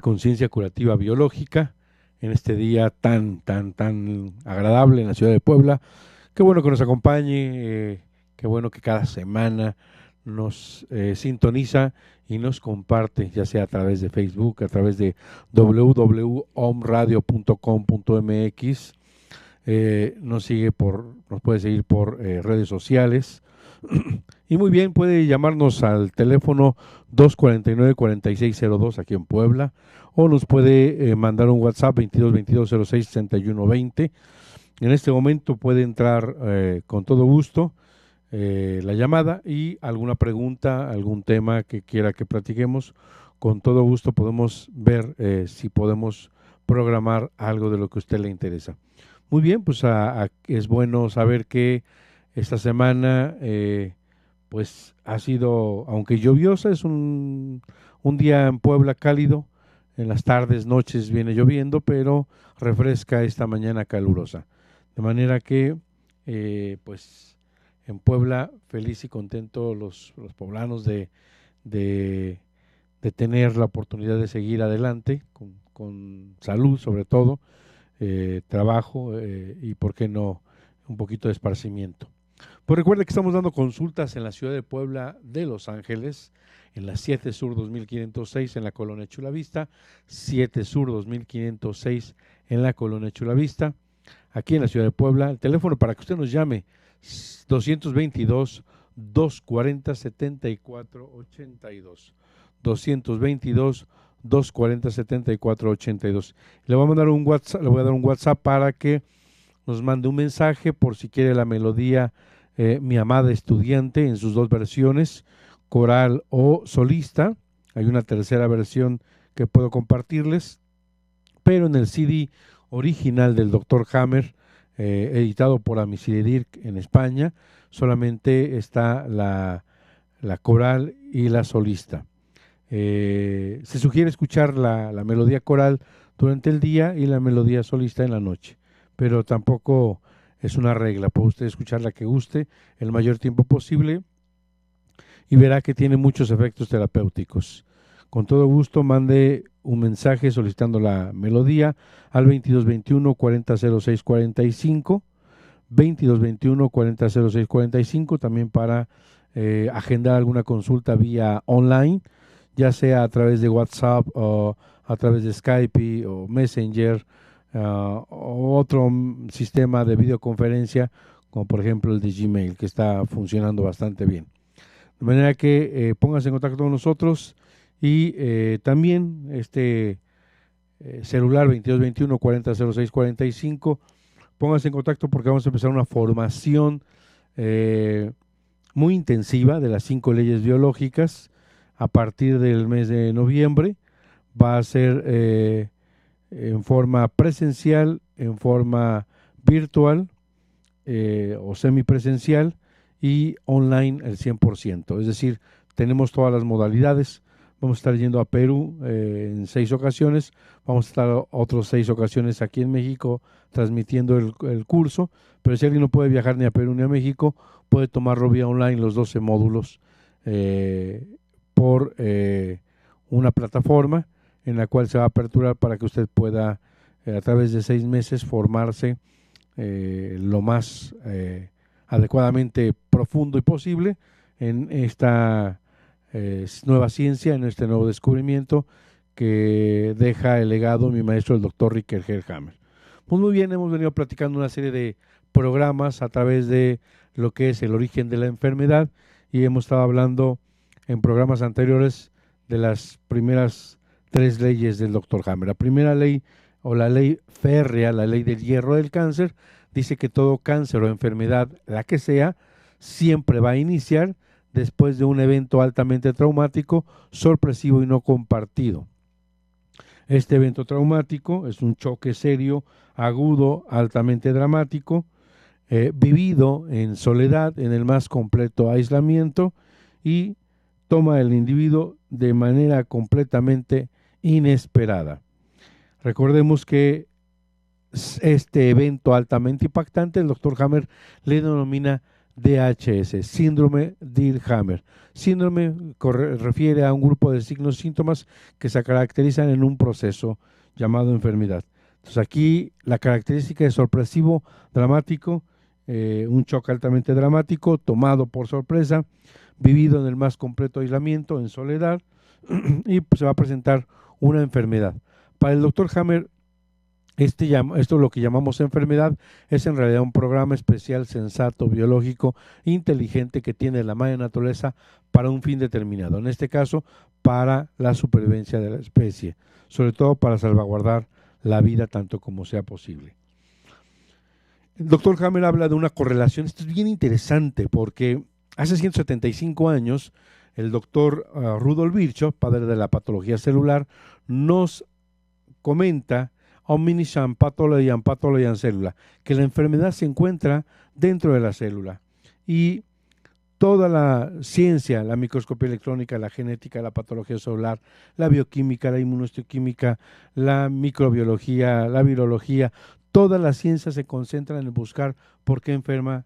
conciencia curativa biológica en este día tan agradable en la ciudad de Puebla. Qué bueno que nos acompañe, qué bueno que cada semana nos sintoniza y nos comparte, ya sea a través de Facebook, a través de www.omradio.com.mx, nos puede seguir por redes sociales. Y muy bien, puede llamarnos al teléfono 249-4602 aquí en Puebla, o nos puede mandar un WhatsApp 2222066120. En este momento puede entrar con todo gusto la llamada y alguna pregunta, algún tema que quiera que platiquemos. Con todo gusto podemos ver si podemos programar algo de lo que a usted le interesa. Muy bien, pues es bueno saber que esta semana pues ha sido, aunque lluviosa, es un día en Puebla cálido. En las tardes, noches viene lloviendo, pero refresca esta mañana calurosa. De manera que, pues, en Puebla, feliz y contento los poblanos de tener la oportunidad de seguir adelante, con salud sobre todo, trabajo y, ¿por qué no?, un poquito de esparcimiento. Pues recuerde que estamos dando consultas en la ciudad de Puebla de Los Ángeles, en la 7 Sur 2506 en la Colonia Chulavista, 7 Sur 2506 en la Colonia Chulavista, aquí en la ciudad de Puebla. El teléfono para que usted nos llame, 222-240-7482. 222-240-7482. Le voy a mandar un WhatsApp, le voy a dar un WhatsApp para que nos mande un mensaje por si quiere la melodía Mi amada estudiante en sus dos versiones, coral o solista. Hay una tercera versión que puedo compartirles, pero en el CD original del Dr. Hammer, editado por Amisiddir en España, solamente está la coral y la solista. Se sugiere escuchar la melodía coral durante el día y la melodía solista en la noche, pero tampoco es una regla. Puede usted escuchar la que guste el mayor tiempo posible y verá que tiene muchos efectos terapéuticos. Con todo gusto, mande un mensaje solicitando la melodía al 2221-400645, 2221-400645, también para agendar alguna consulta vía online, ya sea a través de WhatsApp o a través de Skype o Messenger, o otro sistema de videoconferencia, como por ejemplo el de Gmail, que está funcionando bastante bien. De manera que pónganse en contacto con nosotros y también celular 2221-400645, pónganse en contacto porque vamos a empezar una formación muy intensiva de las 5 leyes biológicas a partir del mes de noviembre. Va a ser en forma presencial, en forma virtual o semipresencial y online el 100%. Es decir, tenemos todas las modalidades. Vamos a estar yendo a Perú en 6 ocasiones, vamos a estar otras 6 ocasiones aquí en México transmitiendo el curso, pero si alguien no puede viajar ni a Perú ni a México, puede tomarlo vía online los 12 módulos por una plataforma en la cual se va a aperturar para que usted pueda a través de 6 meses formarse lo más adecuadamente profundo y posible en esta nueva ciencia, en este nuevo descubrimiento que deja el legado mi maestro el doctor Ricard Hammer. Pues muy bien, hemos venido platicando una serie de programas a través de lo que es el origen de la enfermedad y hemos estado hablando en programas anteriores de las primeras 3 leyes del doctor Hammer. La primera ley, o la ley férrea, la ley del hierro del cáncer, dice que todo cáncer o enfermedad, la que sea, siempre va a iniciar después de un evento altamente traumático, sorpresivo y no compartido. Este evento traumático es un choque serio, agudo, altamente dramático, vivido en soledad, en el más completo aislamiento, y toma el individuo de manera completamente inesperada. Recordemos que este evento altamente impactante, el doctor Hammer le denomina DHS, síndrome Dirkhammer. Síndrome refiere a un grupo de signos y síntomas que se caracterizan en un proceso llamado enfermedad. Entonces aquí la característica es sorpresivo, dramático, un choque altamente dramático, tomado por sorpresa, vivido en el más completo aislamiento, en soledad, y pues, se va a presentar una enfermedad. Para el doctor Hammer, esto lo que llamamos enfermedad es en realidad un programa especial, sensato, biológico, inteligente que tiene la madre naturaleza para un fin determinado. En este caso, para la supervivencia de la especie, sobre todo para salvaguardar la vida tanto como sea posible. El doctor Hammer habla de una correlación. Esto es bien interesante porque hace 175 años el doctor Rudolf Virchow, padre de la patología celular, nos comenta Omniscience Pathology and Pathology and Célula, que la enfermedad se encuentra dentro de la célula y toda la ciencia, la microscopía electrónica, la genética, la patología celular, la bioquímica, la inmunohistoquímica, la microbiología, la virología, toda la ciencia se concentra en buscar por qué enferma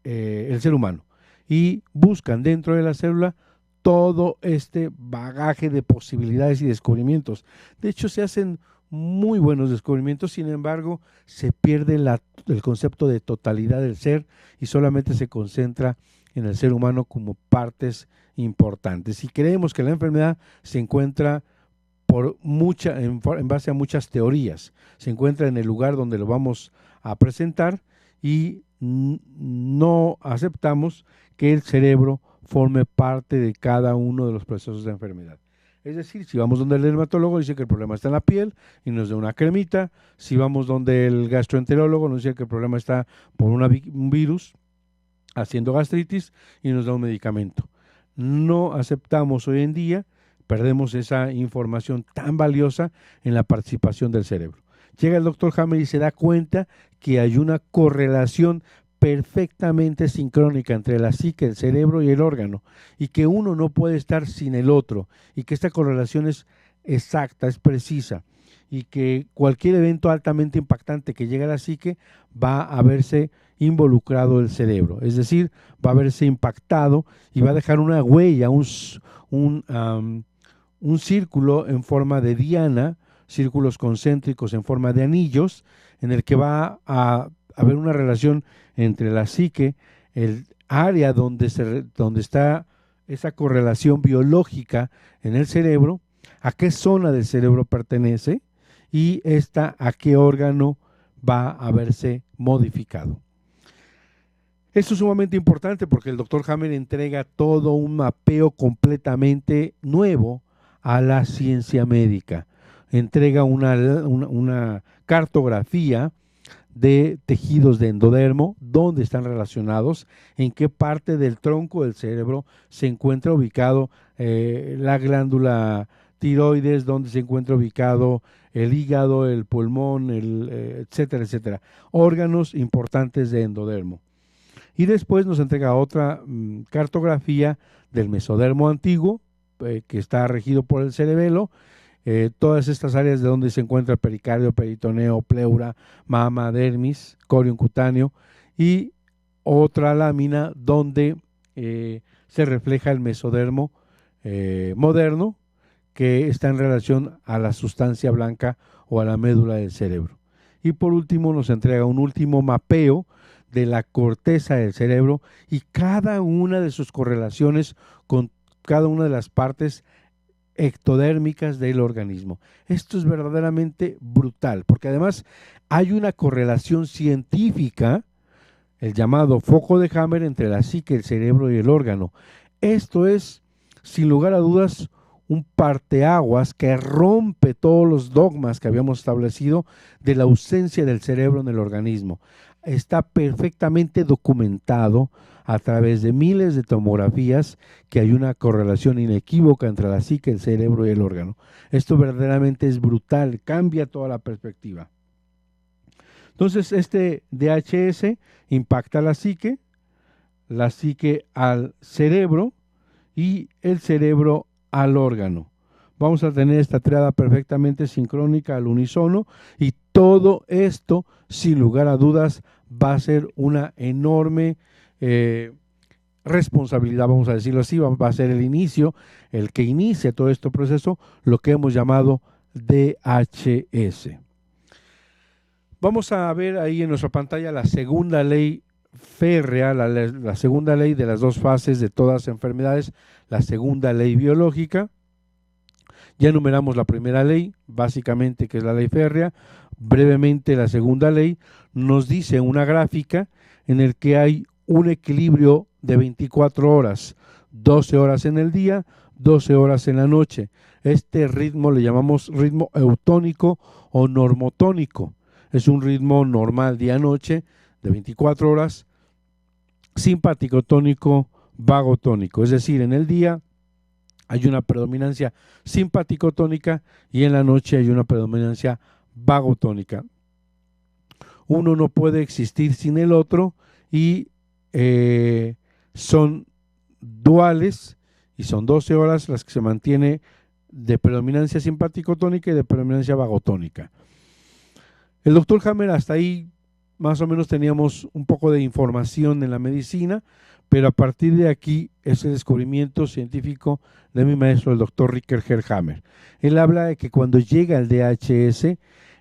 el ser humano y buscan dentro de la célula todo este bagaje de posibilidades y descubrimientos. De hecho, se hacen muy buenos descubrimientos, sin embargo, se pierde el concepto de totalidad del ser y solamente se concentra en el ser humano como partes importantes. Y creemos que la enfermedad se encuentra en base a muchas teorías. Se encuentra en el lugar donde lo vamos a presentar y no aceptamos que el cerebro forme parte de cada uno de los procesos de enfermedad. Es decir, si vamos donde el dermatólogo dice que el problema está en la piel y nos da una cremita, si vamos donde el gastroenterólogo nos dice que el problema está por un virus haciendo gastritis y nos da un medicamento. No aceptamos hoy en día, perdemos esa información tan valiosa en la participación del cerebro. Llega el doctor Hammer y se da cuenta que hay una correlación perfectamente sincrónica entre la psique, el cerebro y el órgano, y que uno no puede estar sin el otro, y que esta correlación es exacta, es precisa, y que cualquier evento altamente impactante que llegue a la psique va a verse involucrado el cerebro, es decir, va a verse impactado y va a dejar una huella, un círculo en forma de diana, círculos concéntricos en forma de anillos, en el que va a haber una relación entre la psique, el área donde está esa correlación biológica en el cerebro, a qué zona del cerebro pertenece y a qué órgano va a verse modificado. Esto es sumamente importante porque el doctor Hammer entrega todo un mapeo completamente nuevo a la ciencia médica. Entrega una cartografía de tejidos de endodermo, dónde están relacionados, en qué parte del tronco del cerebro se encuentra ubicado la glándula tiroides, dónde se encuentra ubicado el hígado, el pulmón, etcétera, etcétera. Órganos importantes de endodermo. Y después nos entrega otra cartografía del mesodermo antiguo, que está regido por el cerebelo, todas estas áreas de donde se encuentra el pericardio, peritoneo, pleura, mama, dermis, corium cutáneo, y otra lámina donde se refleja el mesodermo moderno, que está en relación a la sustancia blanca o a la médula del cerebro. Y por último nos entrega un último mapeo de la corteza del cerebro y cada una de sus correlaciones con cada una de las partes ectodérmicas del organismo. Esto es verdaderamente brutal, porque además hay una correlación científica, el llamado foco de Hammer, entre la psique, el cerebro y el órgano. Esto es, sin lugar a dudas, un parteaguas que rompe todos los dogmas que habíamos establecido de la ausencia del cerebro en el organismo. Está perfectamente documentado a través de miles de tomografías que hay una correlación inequívoca entre la psique, el cerebro y el órgano. Esto verdaderamente es brutal, cambia toda la perspectiva. Entonces, este DHS impacta a la psique al cerebro y el cerebro al órgano. Vamos a tener esta triada perfectamente sincrónica al unísono y todo esto, sin lugar a dudas, va a ser una enorme responsabilidad, vamos a decirlo así, va a ser el inicio, el que inicie todo este proceso, lo que hemos llamado DHS. Vamos a ver ahí en nuestra pantalla la segunda ley férrea, la segunda ley de las dos fases de todas las enfermedades, la segunda ley biológica. Ya enumeramos la primera ley, básicamente, que es la ley férrea. Brevemente, la segunda ley nos dice una gráfica en el que hay un equilibrio de 24 horas, 12 horas en el día, 12 horas en la noche. Este ritmo le llamamos ritmo eutónico o normotónico. Es un ritmo normal día-noche de 24 horas, simpático tónico, vago tónico. Es decir, en el día hay una predominancia simpático tónica y en la noche hay una predominancia vago tónica. Uno no puede existir sin el otro y son duales y son 12 horas las que se mantiene de predominancia simpático tónica y de predominancia vagotónica. El doctor Hammer, hasta ahí más o menos teníamos un poco de información en la medicina, pero a partir de aquí es el descubrimiento científico de mi maestro, el doctor Richard Hammer. Él habla de que cuando llega el DHS,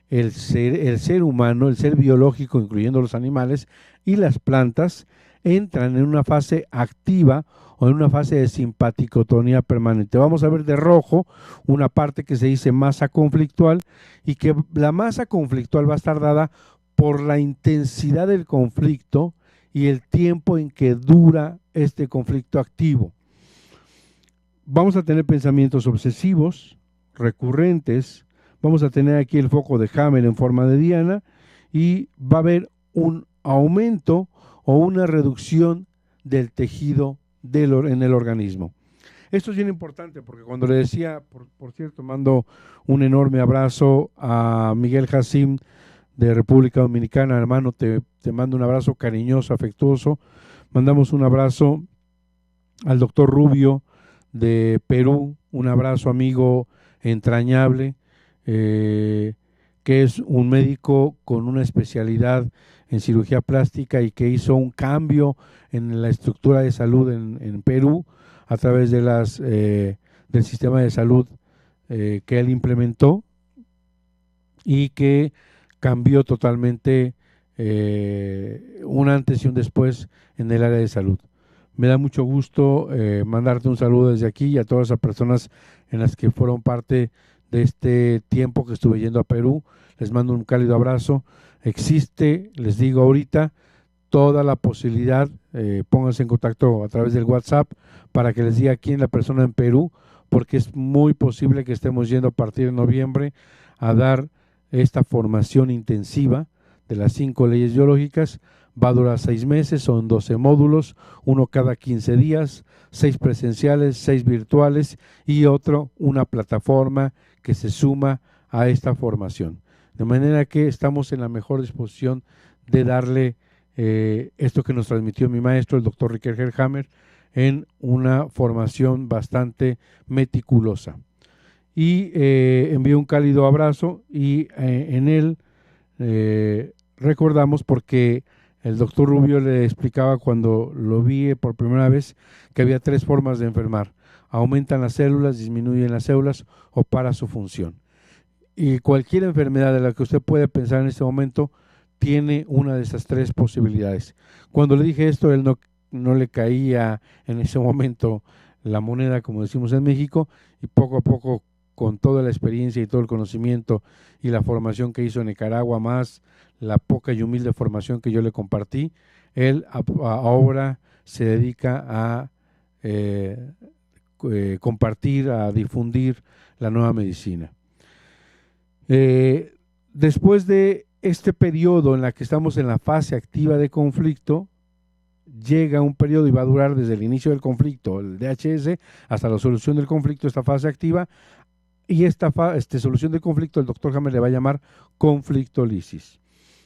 el ser humano, el ser biológico, incluyendo los animales y las plantas, entran en una fase activa o en una fase de simpaticotonía permanente. Vamos a ver de rojo una parte que se dice masa conflictual y que la masa conflictual va a estar dada por la intensidad del conflicto y el tiempo en que dura este conflicto activo. Vamos a tener pensamientos obsesivos, recurrentes, vamos a tener aquí el foco de Hammer en forma de diana y va a haber un aumento o una reducción del tejido en el organismo. Esto es bien importante porque cuando le decía, por cierto, mando un enorme abrazo a Miguel Jacim de República Dominicana, hermano, te mando un abrazo cariñoso, afectuoso. Mandamos un abrazo al doctor Rubio de Perú, un abrazo amigo entrañable, que es un médico con una especialidad en cirugía plástica y que hizo un cambio en la estructura de salud en Perú a través de del sistema de salud que él implementó y que cambió totalmente un antes y un después en el área de salud. Me da mucho gusto mandarte un saludo desde aquí y a todas las personas en las que fueron parte de este tiempo que estuve yendo a Perú. Les mando un cálido abrazo. Existe, les digo ahorita, toda la posibilidad, pónganse en contacto a través del WhatsApp para que les diga quién es la persona en Perú, porque es muy posible que estemos yendo a partir de noviembre a dar esta formación intensiva de las 5 leyes biológicas. Va a durar 6 meses, son 12 módulos, uno cada 15 días, 6 presenciales, 6 virtuales y una plataforma que se suma a esta formación. De manera que estamos en la mejor disposición de darle esto que nos transmitió mi maestro, el doctor Richard Hammer, en una formación bastante meticulosa. Y envío un cálido abrazo y en él recordamos porque el doctor Rubio le explicaba cuando lo vi por primera vez que había 3 formas de enfermar: aumentan las células, disminuyen las células o para su función. Y cualquier enfermedad de la que usted puede pensar en este momento tiene una de esas 3 posibilidades. Cuando le dije esto, él no le caía en ese momento la moneda, como decimos en México, y poco a poco, con toda la experiencia y todo el conocimiento y la formación que hizo en Nicaragua, más la poca y humilde formación que yo le compartí, él ahora se dedica a compartir, a difundir la nueva medicina. Después de este periodo en la que estamos en la fase activa de conflicto, llega un periodo y va a durar desde el inicio del conflicto, el DHS, hasta la solución del conflicto, esta fase activa, y esta solución del conflicto el doctor Hammer le va a llamar conflictolisis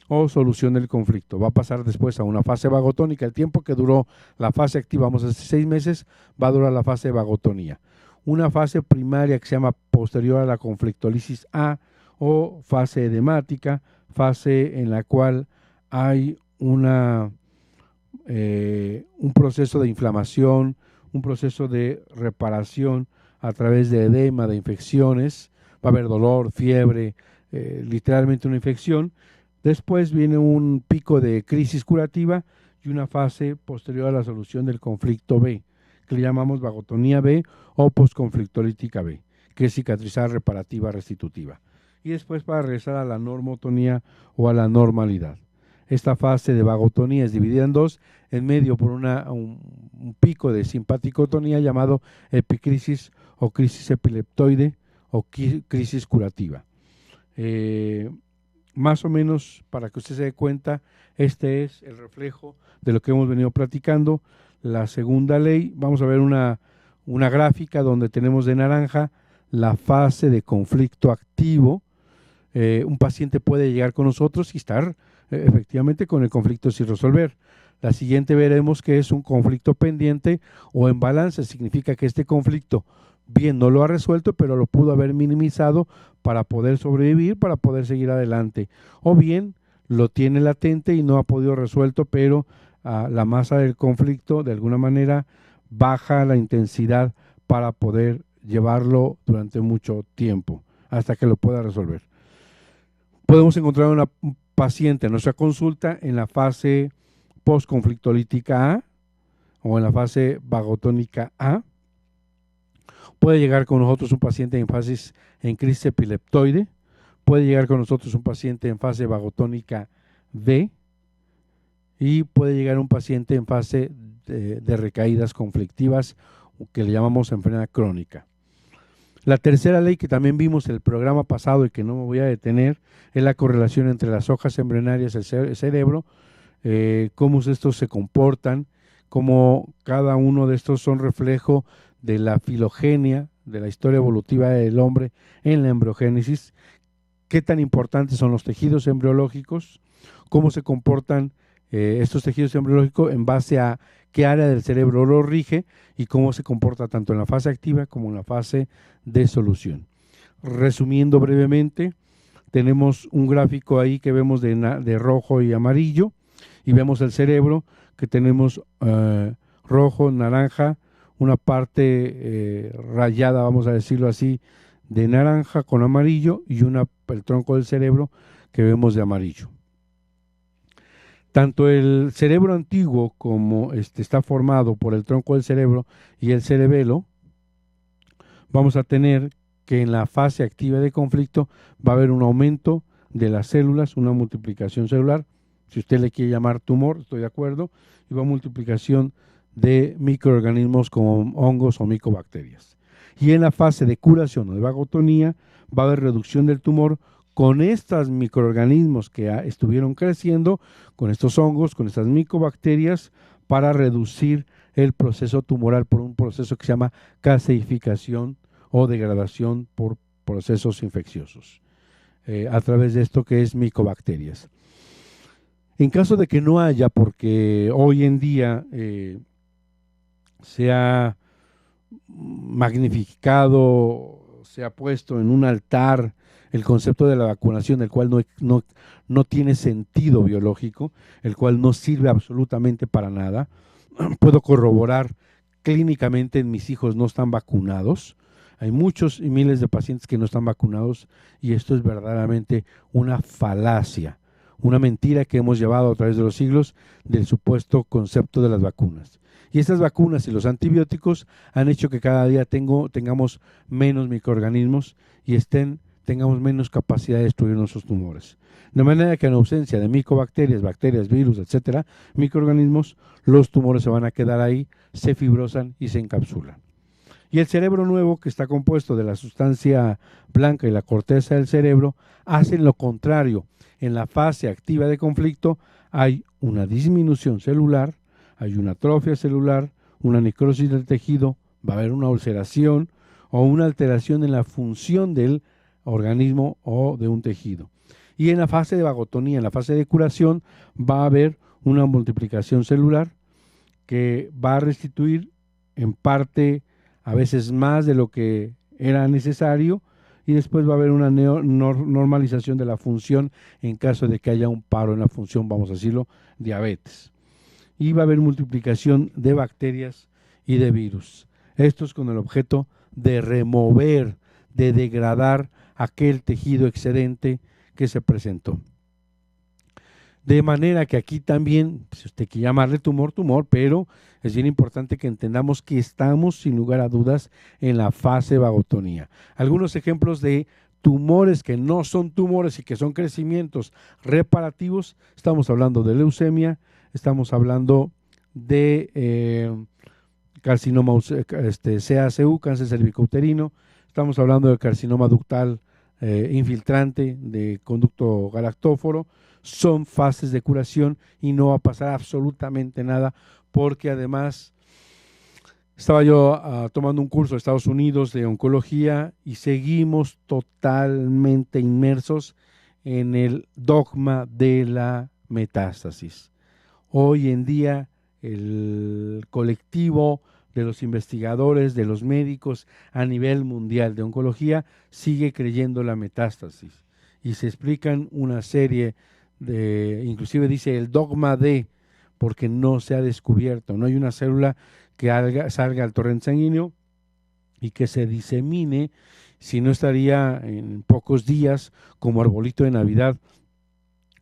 o solución del conflicto. Va a pasar después a una fase vagotónica. El tiempo que duró la fase activa, vamos a decir 6 meses, va a durar la fase de vagotonía. Una fase primaria que se llama posterior a la conflictolisis A o fase edemática, fase en la cual hay una un proceso de inflamación, un proceso de reparación a través de edema, de infecciones, va a haber dolor, fiebre, literalmente una infección. Después viene un pico de crisis curativa y una fase posterior a la solución del conflicto B, que le llamamos vagotonía B o posconflictolítica B, que es cicatrizar, reparativa, restitutiva. Y después para regresar a la normotonía o a la normalidad. Esta fase de vagotonía es dividida en dos, en medio por un pico de simpaticotonía llamado epicrisis o crisis epileptoide o crisis curativa. Más o menos, para que usted se dé cuenta, este es el reflejo de lo que hemos venido platicando. La segunda ley, vamos a ver una gráfica donde tenemos de naranja la fase de conflicto activo. Un paciente puede llegar con nosotros y estar efectivamente con el conflicto sin resolver. La siguiente veremos que es un conflicto pendiente o en balance, significa que este conflicto bien no lo ha resuelto, pero lo pudo haber minimizado para poder sobrevivir, para poder seguir adelante. O bien lo tiene latente y no ha podido resuelto, pero la masa del conflicto de alguna manera baja la intensidad para poder llevarlo durante mucho tiempo, hasta que lo pueda resolver. Podemos encontrar un paciente en nuestra consulta en la fase postconflictolítica A o en la fase vagotónica A. Puede llegar con nosotros un paciente en crisis epileptoide, puede llegar con nosotros un paciente en fase vagotónica B y puede llegar un paciente en fase de recaídas conflictivas, que le llamamos enfermedad crónica. La tercera ley que también vimos en el programa pasado y que no me voy a detener es la correlación entre las hojas embrionarias y el cerebro, cómo estos se comportan, cómo cada uno de estos son reflejo de la filogenia, de la historia evolutiva del hombre en la embriogénesis, qué tan importantes son los tejidos embriológicos, cómo se comportan estos tejidos embriológicos en base a qué área del cerebro lo rige y cómo se comporta tanto en la fase activa como en la fase de solución. Resumiendo brevemente, tenemos un gráfico ahí que vemos de rojo y amarillo y vemos el cerebro que tenemos rojo, naranja, una parte rayada, vamos a decirlo así, de naranja con amarillo y el tronco del cerebro que vemos de amarillo. Tanto el cerebro antiguo como está formado por el tronco del cerebro y el cerebelo, vamos a tener que en la fase activa de conflicto va a haber un aumento de las células, una multiplicación celular, si usted le quiere llamar tumor, estoy de acuerdo, y va a multiplicación de microorganismos como hongos o micobacterias. Y en la fase de curación o de vagotonía va a haber reducción del tumor con estos microorganismos que estuvieron creciendo, con estos hongos, con estas micobacterias, para reducir el proceso tumoral por un proceso que se llama caseificación o degradación por procesos infecciosos, a través de esto que es micobacterias. En caso de que no haya, porque hoy en día se ha magnificado, se ha puesto en un altar el concepto de la vacunación, el cual no tiene sentido biológico, el cual no sirve absolutamente para nada. Puedo corroborar clínicamente, en mis hijos no están vacunados. Hay muchos y miles de pacientes que no están vacunados y esto es verdaderamente una falacia, una mentira que hemos llevado a través de los siglos del supuesto concepto de las vacunas. Y estas vacunas y los antibióticos han hecho que cada día tengamos menos microorganismos y tengamos menos capacidad de destruir nuestros tumores. De manera que en ausencia de micobacterias, bacterias, virus, etcétera, microorganismos, los tumores se van a quedar ahí, se fibrosan y se encapsulan. Y el cerebro nuevo, que está compuesto de la sustancia blanca y la corteza del cerebro, hacen lo contrario. En la fase activa de conflicto hay una disminución celular, hay una atrofia celular, una necrosis del tejido, va a haber una ulceración o una alteración en la función del organismo o de un tejido. Y en la fase de vagotonía, en la fase de curación, va a haber una multiplicación celular que va a restituir en parte, a veces más de lo que era necesario, y después va a haber una normalización de la función en caso de que haya un paro en la función, vamos a decirlo, diabetes. y va a haber multiplicación de bacterias y de virus. Esto es con el objeto de remover, de degradar aquel tejido excedente que se presentó. De manera que aquí también, si usted quiere llamarle tumor, pero es bien importante que entendamos que estamos, sin lugar a dudas, en la fase vagotonía. Algunos ejemplos de tumores que no son tumores y que son crecimientos reparativos, estamos hablando de leucemia, estamos hablando de carcinoma CACU, cáncer cervicouterino, estamos hablando de carcinoma ductal infiltrante de conducto galactóforo. Son fases de curación y no va a pasar absolutamente nada, porque además estaba yo tomando un curso de Estados Unidos de oncología y seguimos totalmente inmersos en el dogma de la metástasis. Hoy en día el colectivo de los investigadores, de los médicos a nivel mundial de oncología sigue creyendo la metástasis y se explican una serie inclusive dice el dogma de, porque no se ha descubierto, no hay una célula que salga al torrente sanguíneo y que se disemine, si no estaría en pocos días como arbolito de Navidad,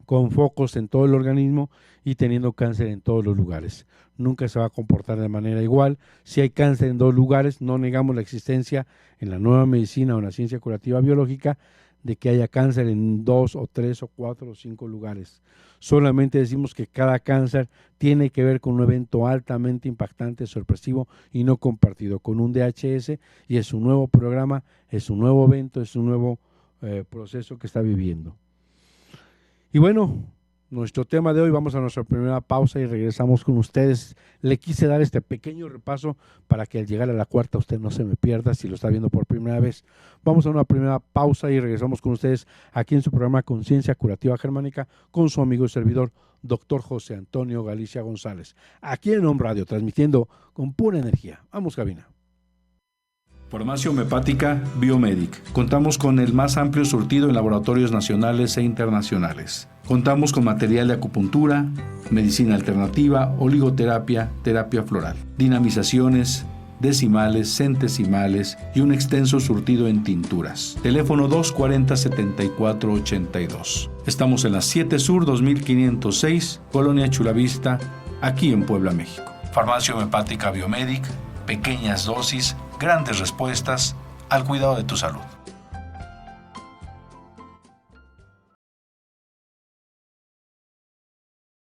con focos en todo el organismo y teniendo cáncer en todos los lugares. Nunca se va a comportar de manera igual. Si hay cáncer en 2 lugares, no negamos la existencia en la nueva medicina o en la ciencia curativa biológica de que haya cáncer en 2 o 3 o 4 o 5 lugares. Solamente decimos que cada cáncer tiene que ver con un evento altamente impactante, sorpresivo y no compartido, con un DHS, y es un nuevo programa, es un nuevo evento, es un nuevo proceso que está viviendo. Y bueno, nuestro tema de hoy, vamos a nuestra primera pausa y regresamos con ustedes. Le quise dar este pequeño repaso para que al llegar a la cuarta usted no se me pierda si lo está viendo por primera vez. Vamos a una primera pausa y regresamos con ustedes aquí en su programa Conciencia Curativa Germánica con su amigo y servidor, doctor José Antonio Galicia González, aquí en Home Radio, transmitiendo con pura energía. Vamos, cabina. Farmacia Homeopática Biomedic. Contamos con el más amplio surtido en laboratorios nacionales e internacionales. Contamos con material de acupuntura, medicina alternativa, oligoterapia, terapia floral, dinamizaciones, decimales, centesimales y un extenso surtido en tinturas. Teléfono 240-7482. Estamos en la 7 Sur 2506, Colonia Chulavista, aquí en Puebla, México. Farmacia Homeopática Biomedic, pequeñas dosis, grandes respuestas al cuidado de tu salud.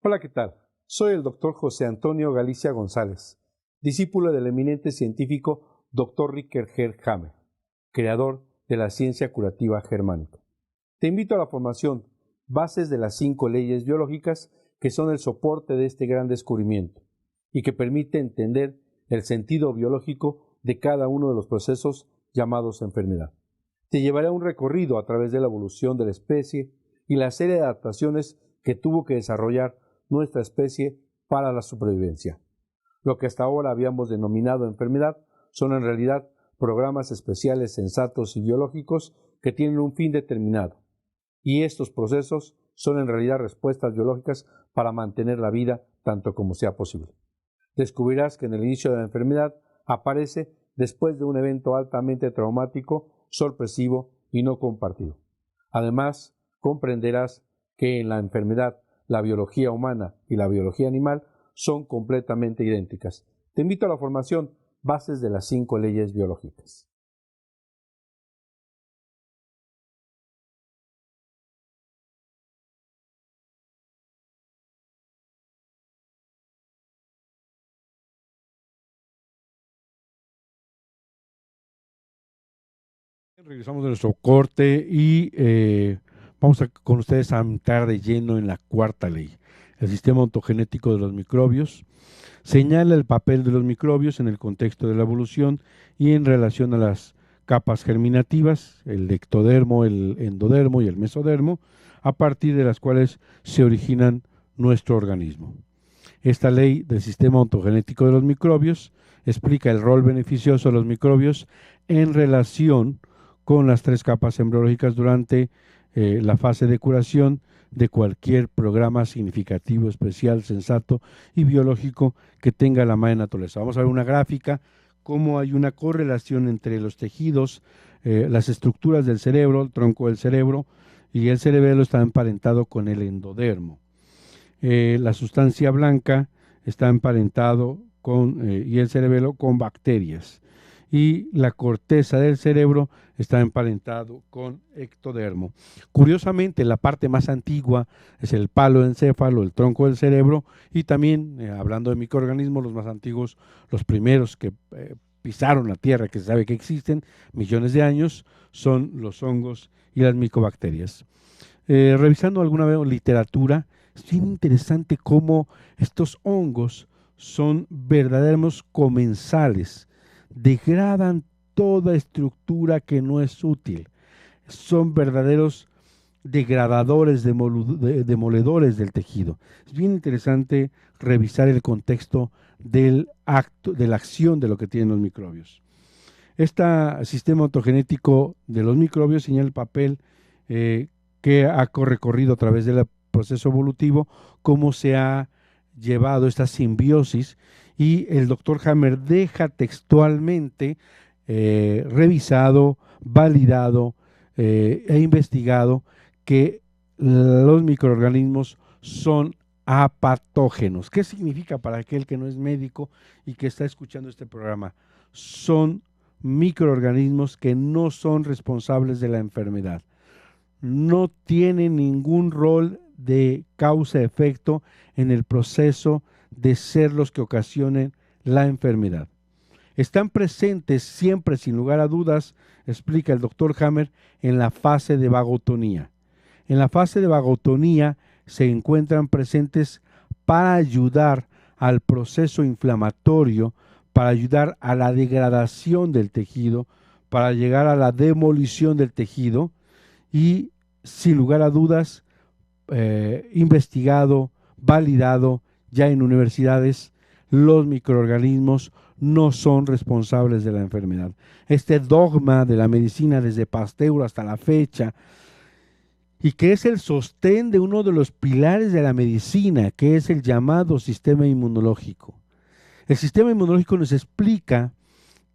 Hola, ¿qué tal? Soy el doctor José Antonio Galicia González, discípulo del eminente científico Dr. Ricker G. Hammer, creador de la ciencia curativa germánica. Te invito a la formación Bases de las 5 leyes biológicas, que son el soporte de este gran descubrimiento y que permite entender el sentido biológico de cada uno de los procesos llamados enfermedad. Te llevaré a un recorrido a través de la evolución de la especie y la serie de adaptaciones que tuvo que desarrollar nuestra especie para la supervivencia. Lo que hasta ahora habíamos denominado enfermedad son en realidad programas especiales sensatos y biológicos que tienen un fin determinado, y estos procesos son en realidad respuestas biológicas para mantener la vida tanto como sea posible. Descubrirás que en el inicio de la enfermedad aparece después de un evento altamente traumático, sorpresivo y no compartido. Además, comprenderás que en la enfermedad la biología humana y la biología animal son completamente idénticas. Te invito a la formación Bases de las 5 leyes biológicas. Regresamos de nuestro corte y vamos con ustedes a entrar de lleno en la cuarta ley. El sistema ontogenético de los microbios señala el papel de los microbios en el contexto de la evolución y en relación a las capas germinativas, el ectodermo, el endodermo y el mesodermo, a partir de las cuales se originan nuestro organismo. Esta ley del sistema ontogenético de los microbios explica el rol beneficioso de los microbios en relación con las 3 capas embriológicas durante la fase de curación de cualquier programa significativo, especial, sensato y biológico que tenga la madre naturaleza. Vamos a ver una gráfica, cómo hay una correlación entre los tejidos, las estructuras del cerebro, el tronco del cerebro, y el cerebelo está emparentado con el endodermo. La sustancia blanca está emparentado con, y el cerebelo con bacterias. Y la corteza del cerebro está emparentado con ectodermo. Curiosamente, la parte más antigua es el palo encéfalo, el tronco del cerebro, y también, hablando de microorganismos, los más antiguos, los primeros que pisaron la tierra, que se sabe que existen millones de años, son los hongos y las micobacterias. Revisando alguna vez literatura, es bien interesante cómo estos hongos son verdaderos comensales, degradan toda estructura que no es útil, son verdaderos degradadores, demoledores del tejido. Es bien interesante revisar el contexto del acto, de la acción de lo que tienen los microbios. Este sistema ontogenético de los microbios señala el papel que ha recorrido a través del proceso evolutivo, cómo se ha llevado esta simbiosis, y el doctor Hammer deja textualmente revisado, validado e investigado que los microorganismos son apatógenos. ¿Qué significa para aquel que no es médico y que está escuchando este programa? Son microorganismos que no son responsables de la enfermedad. No tienen ningún rol de causa-efecto en el proceso de ser los que ocasionen la enfermedad. Están presentes siempre, sin lugar a dudas, explica el doctor Hammer, en la fase de vagotonía. En la fase de vagotonía se encuentran presentes para ayudar al proceso inflamatorio, para ayudar a la degradación del tejido, para llegar a la demolición del tejido, y sin lugar a dudas, investigado, validado ya en universidades, los microorganismos no son responsables de la enfermedad. Este dogma de la medicina desde Pasteur hasta la fecha, y que es el sostén de uno de los pilares de la medicina, que es el llamado sistema inmunológico. El sistema inmunológico nos explica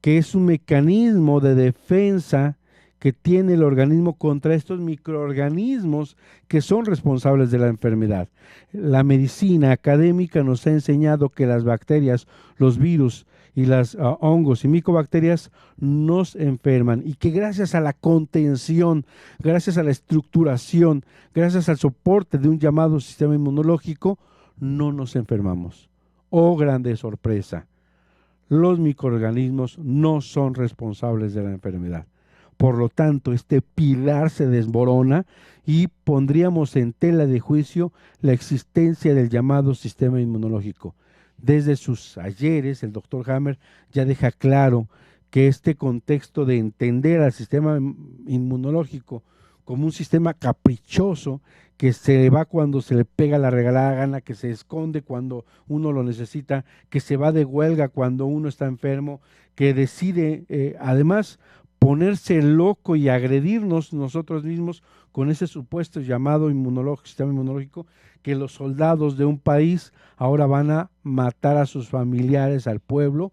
que es un mecanismo de defensa que tiene el organismo contra estos microorganismos que son responsables de la enfermedad. La medicina académica nos ha enseñado que las bacterias, los virus y los hongos y micobacterias nos enferman, y que gracias a la contención, gracias a la estructuración, gracias al soporte de un llamado sistema inmunológico, no nos enfermamos. Oh, grande sorpresa, los microorganismos no son responsables de la enfermedad. Por lo tanto, este pilar se desmorona y pondríamos en tela de juicio la existencia del llamado sistema inmunológico. Desde sus ayeres, el doctor Hammer ya deja claro que este contexto de entender al sistema inmunológico como un sistema caprichoso, que se va cuando se le pega la regalada gana, que se esconde cuando uno lo necesita, que se va de huelga cuando uno está enfermo, que decide además ponerse loco y agredirnos nosotros mismos con ese supuesto llamado sistema inmunológico, que los soldados de un país ahora van a matar a sus familiares, al pueblo,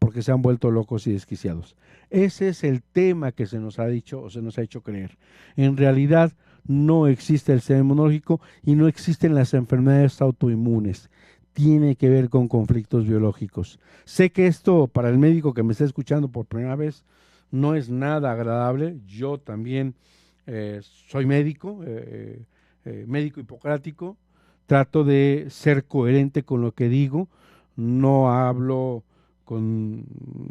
porque se han vuelto locos y desquiciados. Ese es el tema que se nos ha dicho o se nos ha hecho creer. En realidad no existe el sistema inmunológico y no existen las enfermedades autoinmunes. Tiene que ver con conflictos biológicos. Sé que esto, para el médico que me está escuchando por primera vez, no es nada agradable. Yo también soy médico, médico hipocrático. Trato de ser coherente con lo que digo. No hablo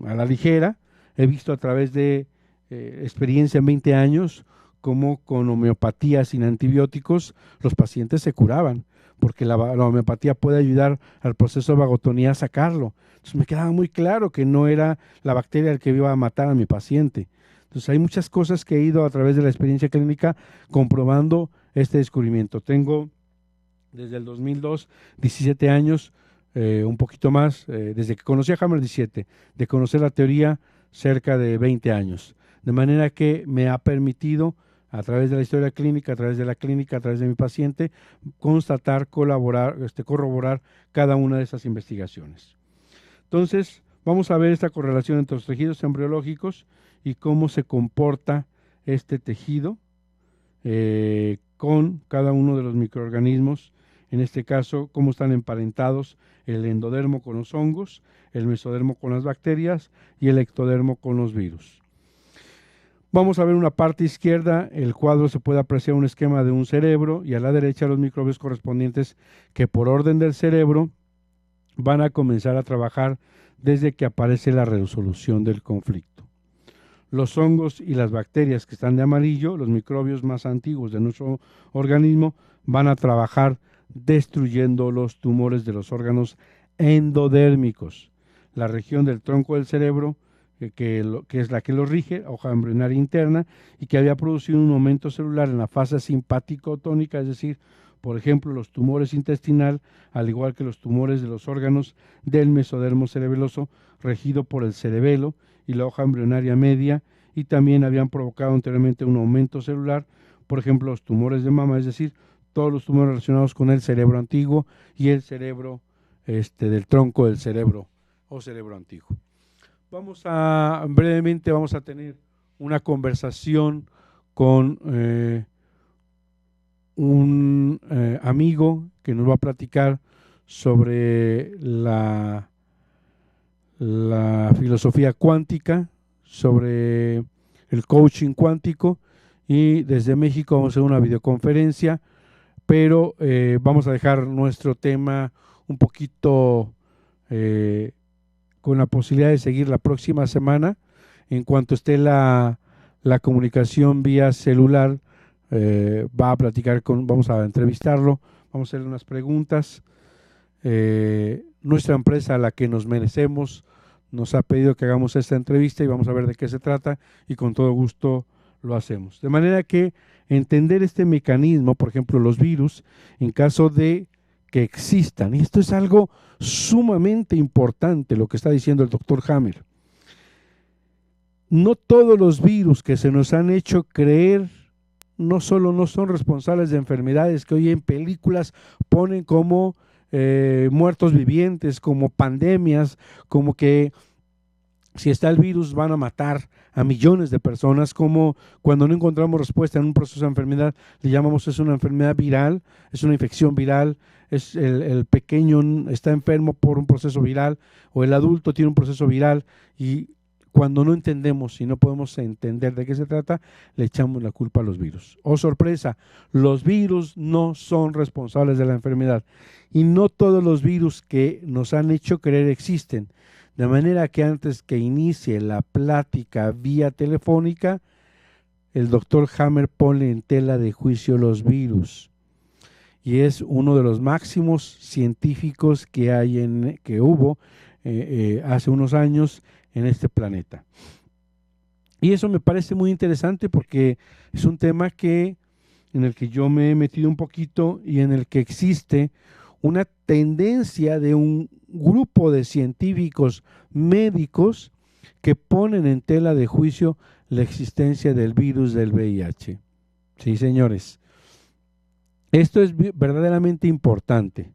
a la ligera. He visto a través de experiencia en 20 años cómo con homeopatía sin antibióticos los pacientes se curaban, porque la homeopatía puede ayudar al proceso de vagotonía a sacarlo. Entonces me quedaba muy claro que no era la bacteria el que iba a matar a mi paciente. Entonces hay muchas cosas que he ido a través de la experiencia clínica comprobando este descubrimiento. Tengo desde el 2002, 17 años, un poquito más, desde que conocí a Hammer 17, de conocer la teoría cerca de 20 años. De manera que me ha permitido a través de la historia clínica, a través de la clínica, a través de mi paciente, constatar, corroborar cada una de esas investigaciones. Entonces, vamos a ver esta correlación entre los tejidos embriológicos y cómo se comporta este tejido con cada uno de los microorganismos, en este caso, cómo están emparentados el endodermo con los hongos, el mesodermo con las bacterias y el ectodermo con los virus. Vamos a ver una parte izquierda, el cuadro se puede apreciar un esquema de un cerebro y a la derecha los microbios correspondientes que por orden del cerebro van a comenzar a trabajar desde que aparece la resolución del conflicto. Los hongos y las bacterias que están de amarillo, los microbios más antiguos de nuestro organismo, van a trabajar destruyendo los tumores de los órganos endodérmicos, la región del tronco del cerebro, que es la que lo rige, hoja embrionaria interna, y que había producido un aumento celular en la fase simpático-tónica, es decir, por ejemplo, los tumores intestinal, al igual que los tumores de los órganos del mesodermo cerebeloso, regido por el cerebelo y la hoja embrionaria media, y también habían provocado anteriormente un aumento celular, por ejemplo, los tumores de mama, es decir, todos los tumores relacionados con el cerebro antiguo y el cerebro del tronco del cerebro o cerebro antiguo. Brevemente vamos a tener una conversación con un amigo que nos va a platicar sobre la filosofía cuántica, sobre el coaching cuántico, y desde México vamos a hacer una videoconferencia, pero vamos a dejar nuestro tema un poquito con la posibilidad de seguir la próxima semana. En cuanto esté la comunicación vía celular, vamos a entrevistarlo, vamos a hacerle unas preguntas. Nuestra empresa, a la que nos merecemos, nos ha pedido que hagamos esta entrevista y vamos a ver de qué se trata, y con todo gusto lo hacemos. De manera que entender este mecanismo, por ejemplo, los virus, en caso de que existan, y esto es algo sumamente importante lo que está diciendo el doctor Hammer. No todos los virus que se nos han hecho creer no solo no son responsables de enfermedades que hoy en películas ponen como muertos vivientes, como pandemias, como que si está el virus van a matar a millones de personas, como cuando no encontramos respuesta en un proceso de enfermedad, le llamamos es una enfermedad viral, es una infección viral, es el pequeño está enfermo por un proceso viral, o el adulto tiene un proceso viral, y cuando no entendemos y no podemos entender de qué se trata, le echamos la culpa a los virus. Oh, sorpresa, los virus no son responsables de la enfermedad, y no todos los virus que nos han hecho creer existen. De manera que antes que inicie la plática vía telefónica, el doctor Hammer pone en tela de juicio los virus. Y es uno de los máximos científicos que hubo hace unos años en este planeta. Y eso me parece muy interesante porque es un tema en el que yo me he metido un poquito y en el que existe una tendencia de un grupo de científicos médicos que ponen en tela de juicio la existencia del virus del VIH. Sí, señores. Esto es verdaderamente importante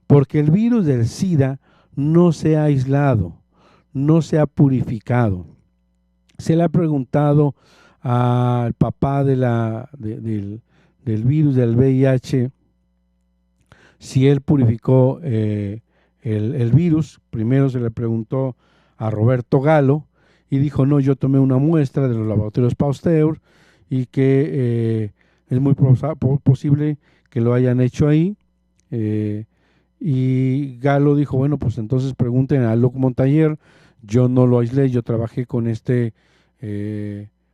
porque el virus del SIDA no se ha aislado, no se ha purificado. Se le ha preguntado al papá del virus del VIH si él purificó el virus. Primero se le preguntó a Roberto Galo y dijo, no, yo tomé una muestra de los laboratorios Pasteur y que es muy posible que lo hayan hecho ahí. Y Galo dijo, bueno, pues entonces pregunten a Luc Montagnier, yo no lo aislé, yo trabajé con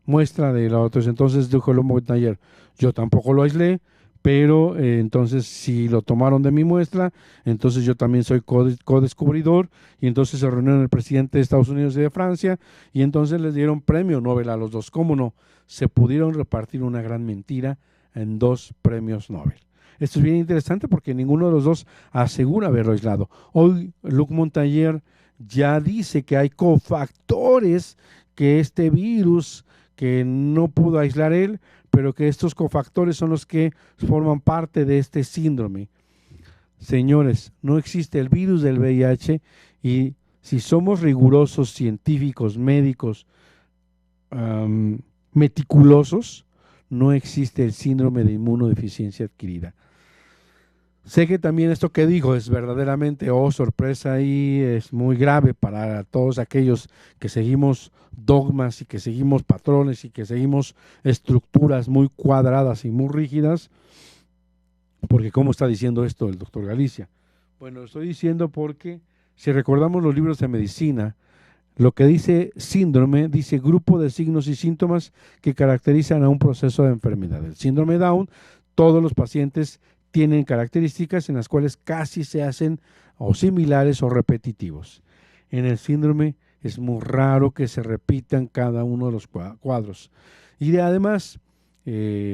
muestra de laboratorios. Entonces dijo Luc Montagnier, yo tampoco lo aislé, pero entonces si lo tomaron de mi muestra, entonces yo también soy co-descubridor, y entonces se reunieron el presidente de Estados Unidos y de Francia, y entonces les dieron premio Nobel a los dos. ¿Cómo no? Se pudieron repartir una gran mentira en 2 premios Nobel. Esto es bien interesante porque ninguno de los dos asegura haberlo aislado. Hoy Luc Montagnier ya dice que hay cofactores que este virus que no pudo aislar él, pero pero que estos cofactores son los que forman parte de este síndrome. Señores, no existe el virus del VIH y si somos rigurosos, científicos, médicos, meticulosos, no existe el síndrome de inmunodeficiencia adquirida. Sé que también esto que digo es verdaderamente, sorpresa, y es muy grave para todos aquellos que seguimos dogmas y que seguimos patrones y que seguimos estructuras muy cuadradas y muy rígidas, porque ¿cómo está diciendo esto el doctor Galicia? Bueno, lo estoy diciendo porque si recordamos los libros de medicina, lo que dice síndrome, dice grupo de signos y síntomas que caracterizan a un proceso de enfermedad. El síndrome Down, todos los pacientes tienen características en las cuales casi se hacen o similares o repetitivos. En el síndrome es muy raro que se repitan cada uno de los cuadros. Y además,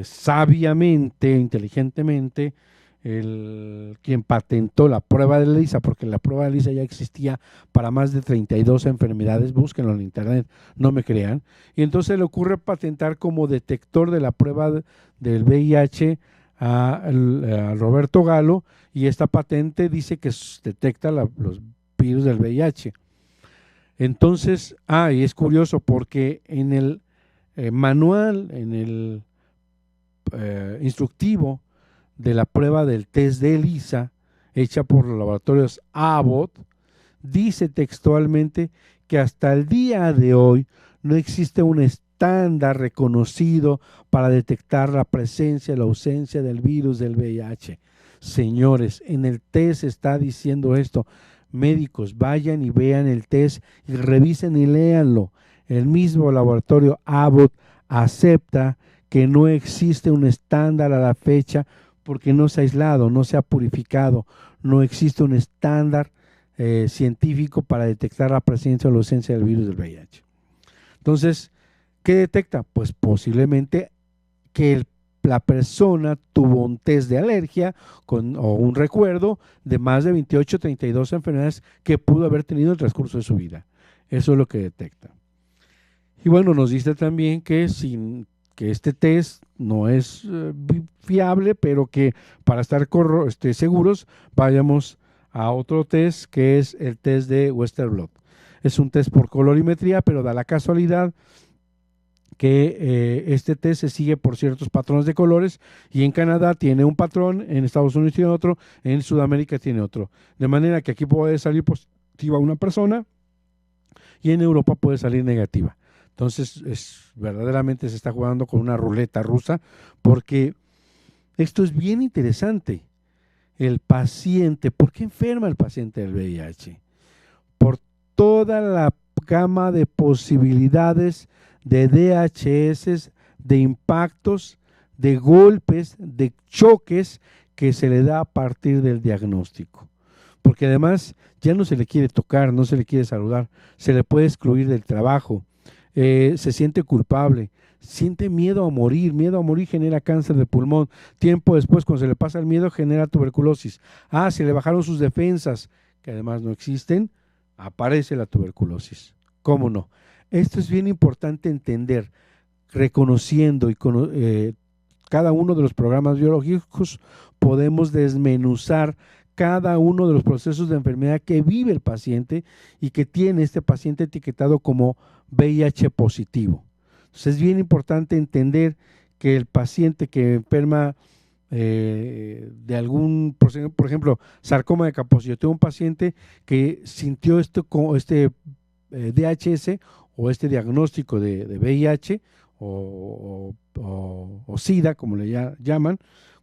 sabiamente, inteligentemente, quien patentó la prueba de ELISA, porque la prueba de ELISA ya existía para más de 32 enfermedades, búsquenlo en internet, no me crean, y entonces le ocurre patentar como detector de la prueba del VIH a Roberto Galo, y esta patente dice que detecta los virus del VIH. Entonces, y es curioso porque en el manual, en el instructivo de la prueba del test de ELISA, hecha por los laboratorios Abbott, dice textualmente que hasta el día de hoy no existe un estándar reconocido para detectar la presencia o la ausencia del virus del VIH. Señores, en el test está diciendo esto. Médicos, vayan y vean el test y revisen y léanlo. El mismo laboratorio Abbott acepta que no existe un estándar a la fecha porque no se ha aislado, no se ha purificado, no existe un estándar científico para detectar la presencia o la ausencia del virus del VIH. Entonces, ¿qué detecta? Pues posiblemente que la persona tuvo un test de alergia o un recuerdo de más de 28 o 32 enfermedades que pudo haber tenido en el transcurso de su vida. Eso es lo que detecta. Y bueno, nos dice también que este test no es fiable, pero que para estar seguros vayamos a otro test que es el test de Western Blot. Es un test por colorimetría, pero da la casualidad que este test se sigue por ciertos patrones de colores, y en Canadá tiene un patrón, en Estados Unidos tiene otro, en Sudamérica tiene otro. De manera que aquí puede salir positiva una persona y en Europa puede salir negativa. Entonces, verdaderamente se está jugando con una ruleta rusa, porque esto es bien interesante. El paciente, ¿por qué enferma el paciente del VIH? Por toda la gama de posibilidades de DHS, de impactos, de golpes, de choques que se le da a partir del diagnóstico. Porque además ya no se le quiere tocar, no se le quiere saludar, se le puede excluir del trabajo, se siente culpable, siente miedo a morir genera cáncer de pulmón, tiempo después cuando se le pasa el miedo genera tuberculosis, se le bajaron sus defensas, que además no existen, aparece la tuberculosis. ¿Cómo no? Esto es bien importante entender, reconociendo y cada uno de los programas biológicos podemos desmenuzar cada uno de los procesos de enfermedad que vive el paciente y que tiene este paciente etiquetado como VIH positivo. Entonces es bien importante entender que el paciente que enferma de algún, por ejemplo, sarcoma de Kaposi, yo tengo un paciente que sintió este DHS o este diagnóstico de VIH o SIDA, como le llaman,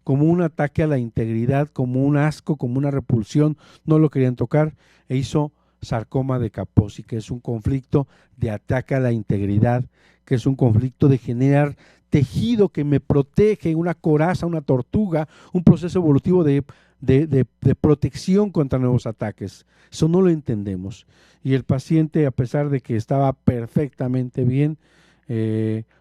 como un ataque a la integridad, como un asco, como una repulsión, no lo querían tocar, e hizo sarcoma de Kaposi, que es un conflicto de ataque a la integridad, que es un conflicto de generar tejido que me protege, una coraza, una tortuga, un proceso evolutivo de protección contra nuevos ataques. Eso no lo entendemos. Y el paciente, a pesar de que estaba perfectamente bien,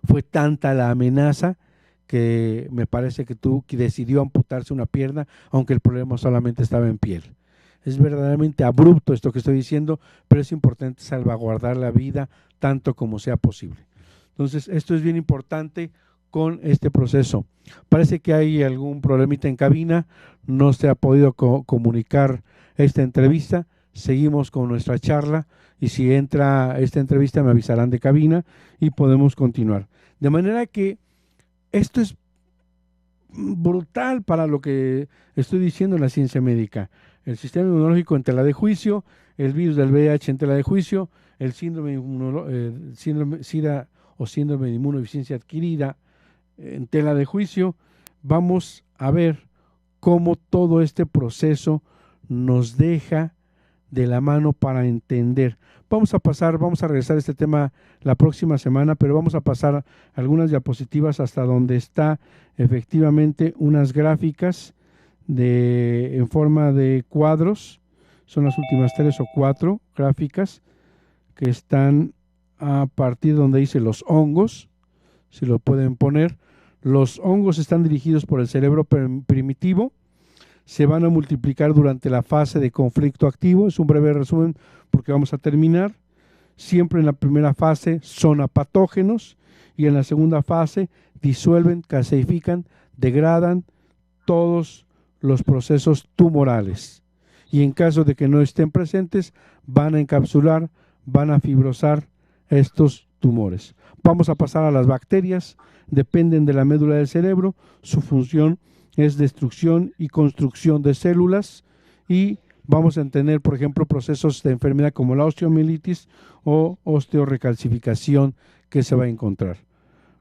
fue tanta la amenaza que me parece que decidió amputarse una pierna, aunque el problema solamente estaba en piel. Es verdaderamente abrupto esto que estoy diciendo, pero es importante salvaguardar la vida tanto como sea posible. Entonces, esto es bien importante, con este proceso. Parece que hay algún problemita en cabina, no se ha podido comunicar esta entrevista. Seguimos con nuestra charla y si entra esta entrevista me avisarán de cabina y podemos continuar. De manera que esto es brutal para lo que estoy diciendo en la ciencia médica. El sistema inmunológico en tela de juicio, el virus del VIH en tela de juicio, el síndrome SIDA o síndrome de inmunodeficiencia adquirida en tela de juicio. Vamos a ver cómo todo este proceso nos deja de la mano para entender. Vamos a regresar a este tema la próxima semana, pero vamos a pasar algunas diapositivas hasta donde está efectivamente unas gráficas en forma de cuadros. Son las últimas 3 o 4 gráficas que están a partir donde dice los hongos, si lo pueden poner. Los hongos están dirigidos por el cerebro primitivo, se van a multiplicar durante la fase de conflicto activo. Es un breve resumen porque vamos a terminar. Siempre en la primera fase son apatógenos y en la segunda fase disuelven, calcifican, degradan todos los procesos tumorales. Y en caso de que no estén presentes, van a encapsular, van a fibrosar estos tumores. Vamos a pasar a las bacterias, dependen de la médula del cerebro, su función es destrucción y construcción de células y vamos a tener, por ejemplo, procesos de enfermedad como la osteomielitis o osteorecalcificación que se va a encontrar.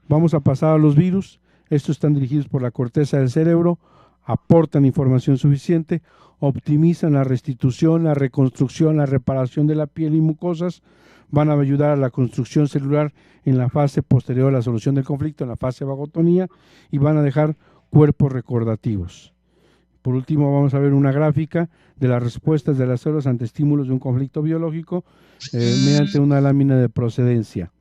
Vamos a pasar a los virus. Estos están dirigidos por la corteza del cerebro, aportan información suficiente, optimizan la restitución, la reconstrucción, la reparación de la piel y mucosas, van a ayudar a la construcción celular en la fase posterior a la solución del conflicto, en la fase de vagotonía, y van a dejar cuerpos recordativos. Por último, vamos a ver una gráfica de las respuestas de las células ante estímulos de un conflicto biológico mediante una lámina de procedencia.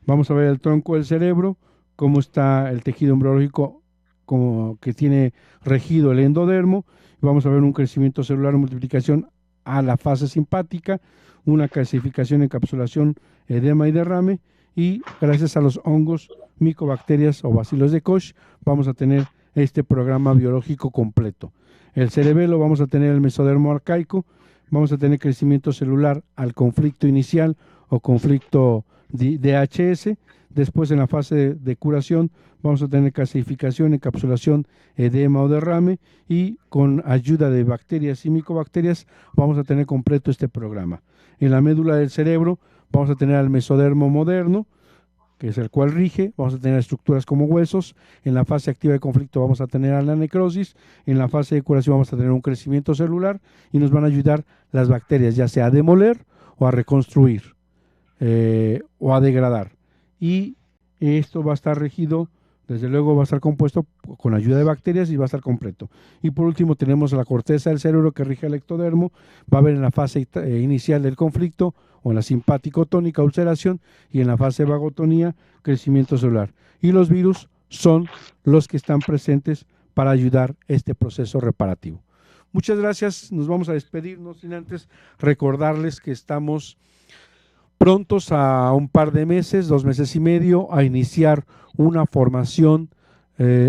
Vamos a ver el tronco del cerebro, cómo está el tejido embriológico como que tiene regido el endodermo. Vamos a ver un crecimiento celular, multiplicación a la fase simpática, una calcificación, encapsulación, edema y derrame, y gracias a los hongos, micobacterias o bacilos de Koch vamos a tener este programa biológico completo. El cerebelo, vamos a tener el mesodermo arcaico, vamos a tener crecimiento celular al conflicto inicial o conflicto DHS. Después, en la fase de curación, vamos a tener calcificación, encapsulación, edema o derrame, y con ayuda de bacterias y micobacterias vamos a tener completo este programa. En la médula del cerebro vamos a tener al mesodermo moderno, que es el cual rige, vamos a tener estructuras como huesos. En la fase activa de conflicto vamos a tener a la necrosis, en la fase de curación vamos a tener un crecimiento celular y nos van a ayudar las bacterias, ya sea a demoler o a reconstruir o a degradar. Y esto va a estar regido, desde luego va a estar compuesto con ayuda de bacterias y va a estar completo. Y por último tenemos la corteza del cerebro que rige el ectodermo, va a haber en la fase inicial del conflicto o en la simpático-tónica ulceración y en la fase de vagotonía crecimiento celular. Y los virus son los que están presentes para ayudar este proceso reparativo. Muchas gracias, nos vamos a despedir, no sin antes recordarles que estamos prontos a un par de meses, 2 meses y medio, a iniciar una formación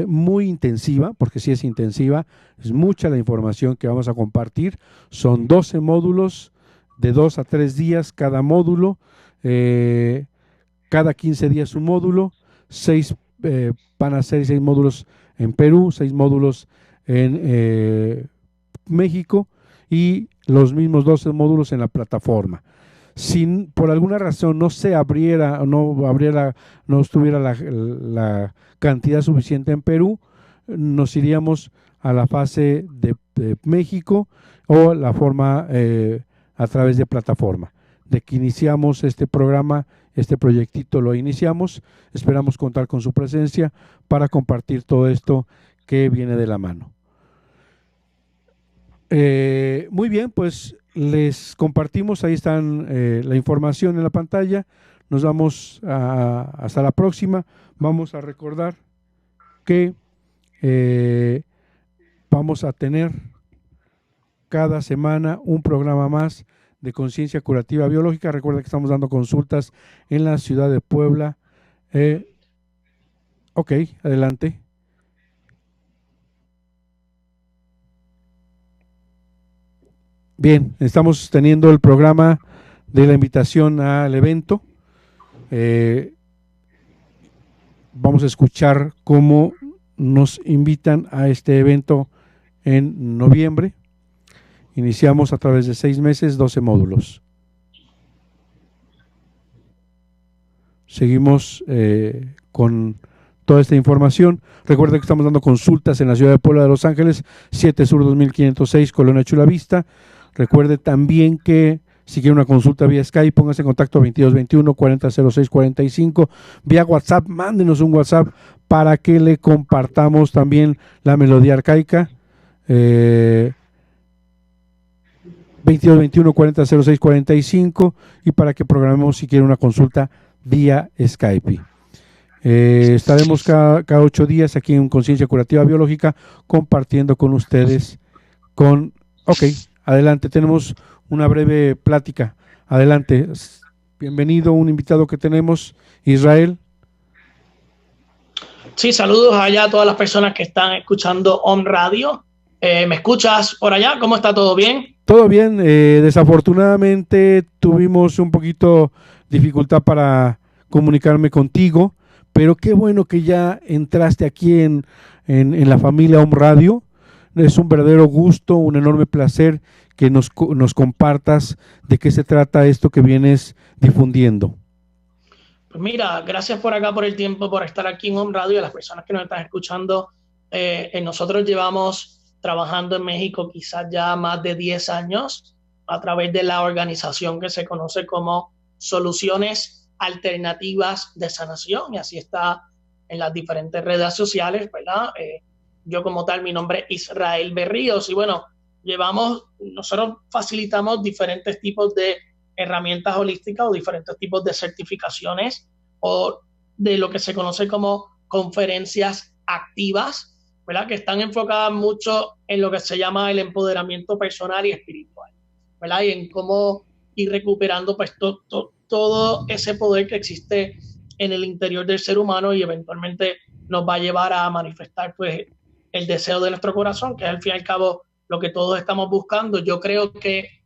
muy intensiva, porque sí es intensiva, es mucha la información que vamos a compartir. Son 12 módulos de 2 a 3 días cada módulo, cada 15 días un módulo, van a ser 6 módulos en Perú, 6 módulos en México y los mismos 12 módulos en la plataforma. Si por alguna razón no se abriera, no estuviera la cantidad suficiente en Perú, nos iríamos a la fase de México o la forma a través de plataforma. De que iniciamos este programa, este proyectito lo iniciamos, esperamos contar con su presencia para compartir todo esto que viene de la mano. Muy bien, pues les compartimos, ahí están la información en la pantalla. Nos vamos hasta la próxima. Vamos a recordar que vamos a tener cada semana un programa más de conciencia curativa biológica. Recuerda que estamos dando consultas en la ciudad de Puebla, Ok, adelante. Bien, estamos teniendo el programa de la invitación al evento. Vamos a escuchar cómo nos invitan a este evento en noviembre. Iniciamos a través de 6 meses, 12 módulos. Seguimos con toda esta información. Recuerda que estamos dando consultas en la ciudad de Puebla de Los Ángeles, 7 Sur 2506, Colonia Chula Vista. Recuerde también que si quiere una consulta vía Skype, póngase en contacto a 2221-400645. Vía WhatsApp, mándenos un WhatsApp para que le compartamos también la melodía arcaica. 2221-400645 y para que programemos si quiere una consulta vía Skype. Estaremos cada 8 días aquí en Conciencia Curativa Biológica compartiendo con ustedes Ok, adelante, tenemos una breve plática. Adelante, bienvenido, un invitado que tenemos, Israel. Sí, saludos allá a todas las personas que están escuchando Om Radio. ¿Me escuchas por allá? ¿Cómo está? ¿Todo bien? Todo bien, desafortunadamente tuvimos un poquito dificultad para comunicarme contigo, pero qué bueno que ya entraste aquí en la familia Om Radio. Es un verdadero gusto, un enorme placer que nos compartas de qué se trata esto que vienes difundiendo. Pues mira, gracias por acá, por el tiempo, por estar aquí en Om Radio, a las personas que nos están escuchando. Nosotros llevamos trabajando en México quizás ya más de 10 años a través de la organización que se conoce como Soluciones Alternativas de Sanación, y así está en las diferentes redes sociales, ¿verdad? Yo como tal, mi nombre es Israel Berríos y bueno, nosotros facilitamos diferentes tipos de herramientas holísticas o diferentes tipos de certificaciones o de lo que se conoce como conferencias activas, ¿verdad? Que están enfocadas mucho en lo que se llama el empoderamiento personal y espiritual, ¿verdad? Y en cómo ir recuperando pues todo ese poder que existe en el interior del ser humano y eventualmente nos va a llevar a manifestar pues el deseo de nuestro corazón, que es al fin y al cabo lo que todos estamos buscando. Yo creo que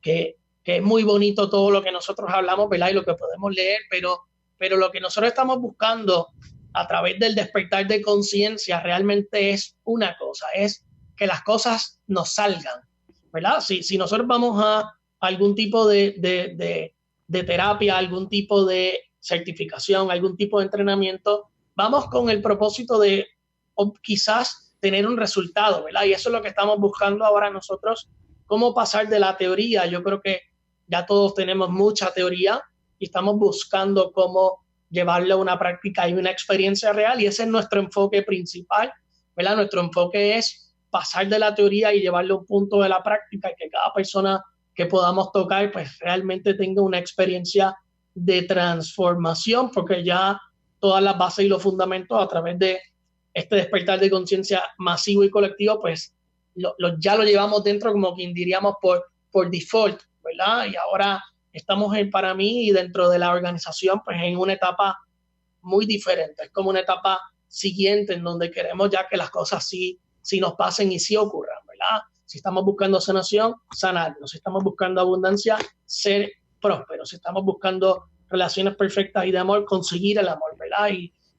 es muy bonito todo lo que nosotros hablamos, ¿verdad? Y lo que podemos leer, pero lo que nosotros estamos buscando a través del despertar de conciencia realmente es una cosa, es que las cosas nos salgan, ¿verdad? Si nosotros vamos a algún tipo de terapia, algún tipo de certificación, algún tipo de entrenamiento, vamos con el propósito de o quizás tener un resultado, ¿verdad? Y eso es lo que estamos buscando ahora nosotros, cómo pasar de la teoría. Yo creo que ya todos tenemos mucha teoría y estamos buscando cómo llevarlo a una práctica y una experiencia real, y ese es nuestro enfoque principal, ¿verdad? Nuestro enfoque es pasar de la teoría y llevarlo a un punto de la práctica y que cada persona que podamos tocar pues realmente tenga una experiencia de transformación, porque ya todas las bases y los fundamentos a través de este despertar de conciencia masivo y colectivo pues ya lo llevamos dentro, como quien diríamos por default, ¿verdad? Y ahora estamos para mí y dentro de la organización pues en una etapa muy diferente, es como una etapa siguiente en donde queremos ya que las cosas sí nos pasen y sí ocurran, ¿verdad? Si estamos buscando sanación, sanarnos. Si estamos buscando abundancia, ser prósperos. Si estamos buscando relaciones perfectas y de amor, conseguir el amor, ¿verdad?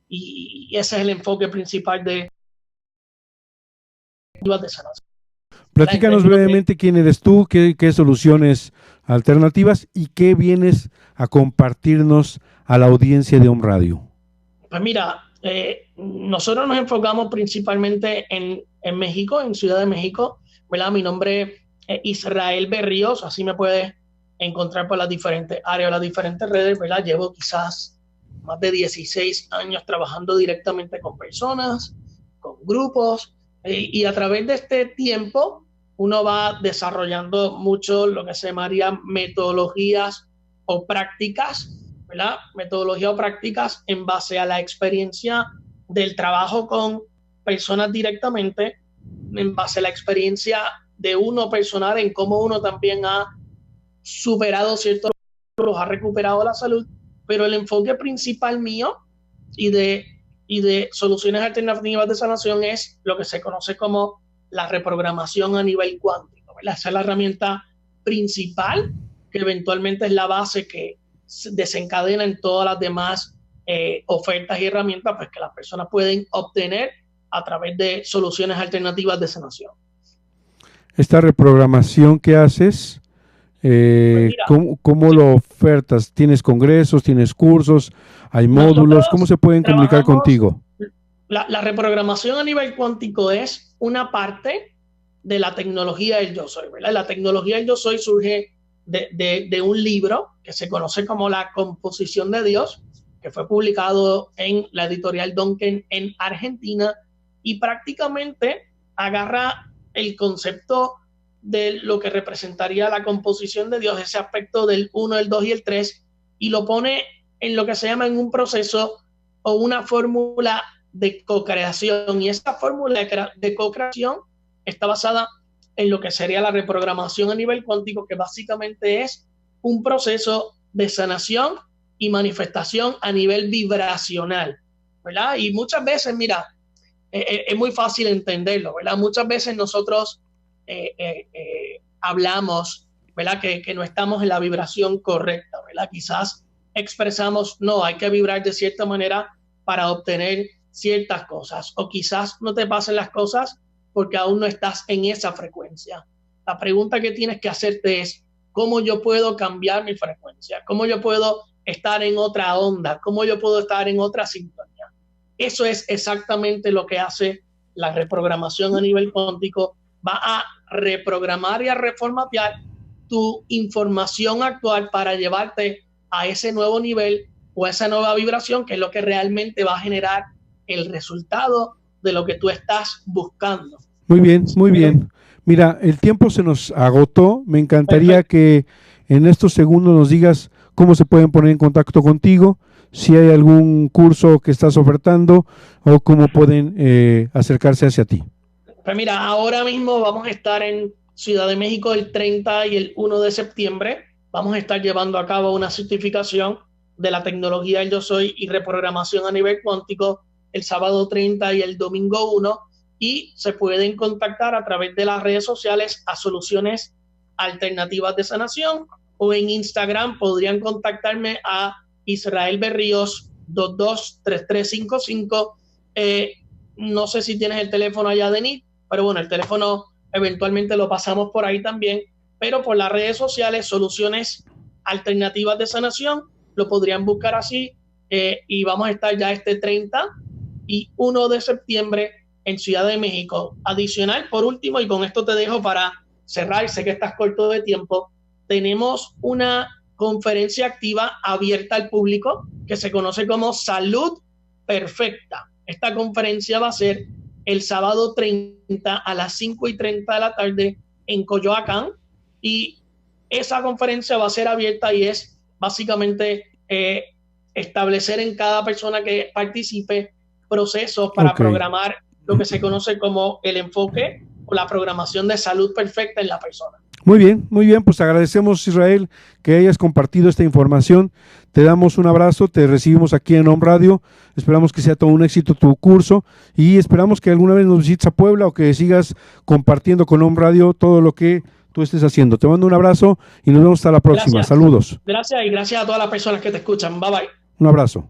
Y ese es el enfoque principal de sanación. Platícanos brevemente quién eres tú, qué soluciones alternativas y qué vienes a compartirnos a la audiencia de Om Radio. Pues mira, nosotros nos enfocamos principalmente en México, en Ciudad de México, ¿verdad? Mi nombre es Israel Berríos, así me puedes encontrar por las diferentes áreas, las diferentes redes, ¿verdad? Llevo quizás más de 16 años trabajando directamente con personas, con grupos, y a través de este tiempo uno va desarrollando mucho lo que se llamaría metodologías o prácticas, ¿verdad? Metodologías o prácticas en base a la experiencia del trabajo con personas directamente, en base a la experiencia de uno personal, en cómo uno también ha superado ciertos logros, ha recuperado la salud, pero el enfoque principal mío y de y de soluciones alternativas de sanación es lo que se conoce como la reprogramación a nivel cuántico, ¿verdad? Esa es la herramienta principal que eventualmente es la base que desencadena en todas las demás ofertas y herramientas pues, que las personas pueden obtener a través de soluciones alternativas de sanación. Esta reprogramación que haces, ¿cómo lo ofertas? ¿Tienes congresos, tienes cursos, hay módulos? ¿Cómo se pueden comunicar contigo? La reprogramación a nivel cuántico es una parte de la tecnología del yo soy, ¿verdad? La tecnología del yo soy surge de un libro que se conoce como La Composición de Dios, que fue publicado en la editorial Duncan en Argentina, y prácticamente agarra el concepto de lo que representaría la composición de Dios, ese aspecto del 1, el 2 y el 3, y lo pone en lo que se llama en un proceso o una fórmula de co-creación, y esa fórmula de co-creación está basada en lo que sería la reprogramación a nivel cuántico, que básicamente es un proceso de sanación y manifestación a nivel vibracional, ¿verdad? Y muchas veces, mira, es muy fácil entenderlo, ¿verdad? Muchas veces nosotros hablamos, ¿verdad? Que no estamos en la vibración correcta, ¿verdad? Quizás expresamos, no, hay que vibrar de cierta manera para obtener ciertas cosas, o quizás no te pasen las cosas porque aún no estás en esa frecuencia. La pregunta que tienes que hacerte es, ¿cómo yo puedo cambiar mi frecuencia? ¿Cómo yo puedo estar en otra onda? ¿Cómo yo puedo estar en otra sintonía? Eso es exactamente lo que hace la reprogramación a nivel cuántico. Va a reprogramar y a reformatear tu información actual para llevarte a ese nuevo nivel o a esa nueva vibración, que es lo que realmente va a generar el resultado de lo que tú estás buscando. Muy bien, muy bien. Mira, el tiempo se nos agotó. Me encantaría que en estos segundos nos digas cómo se pueden poner en contacto contigo, si hay algún curso que estás ofertando o cómo pueden acercarse hacia ti. Pues mira, ahora mismo vamos a estar en Ciudad de México el 30 y el 1 de septiembre. Vamos a estar llevando a cabo una certificación de la tecnología del yo soy y reprogramación a nivel cuántico el sábado 30 y el domingo 1, y se pueden contactar a través de las redes sociales a Soluciones Alternativas de Sanación, o en Instagram podrían contactarme a Israel Berríos 223355. No sé si tienes el teléfono allá, Denis, pero bueno, el teléfono eventualmente lo pasamos por ahí también, pero por las redes sociales Soluciones Alternativas de Sanación, lo podrían buscar así, y vamos a estar ya este 30 y 1 de septiembre en Ciudad de México. Adicional, por último, y con esto te dejo para cerrar, sé que estás corto de tiempo, tenemos una conferencia activa abierta al público que se conoce como Salud Perfecta. Esta conferencia va a ser el sábado 30 a las 5:30 de la tarde en Coyoacán, y esa conferencia va a ser abierta y es básicamente establecer en cada persona que participe procesos para programar lo que se conoce como el enfoque o la programación de salud perfecta en la persona. Muy bien, pues agradecemos, Israel, que hayas compartido esta información. Te damos un abrazo, te recibimos aquí en Home Radio, esperamos que sea todo un éxito tu curso y esperamos que alguna vez nos visites a Puebla o que sigas compartiendo con Home Radio todo lo que tú estés haciendo. Te mando un abrazo y nos vemos hasta la próxima. Gracias. Saludos. Gracias, y gracias a todas las personas que te escuchan. Bye bye. Un abrazo.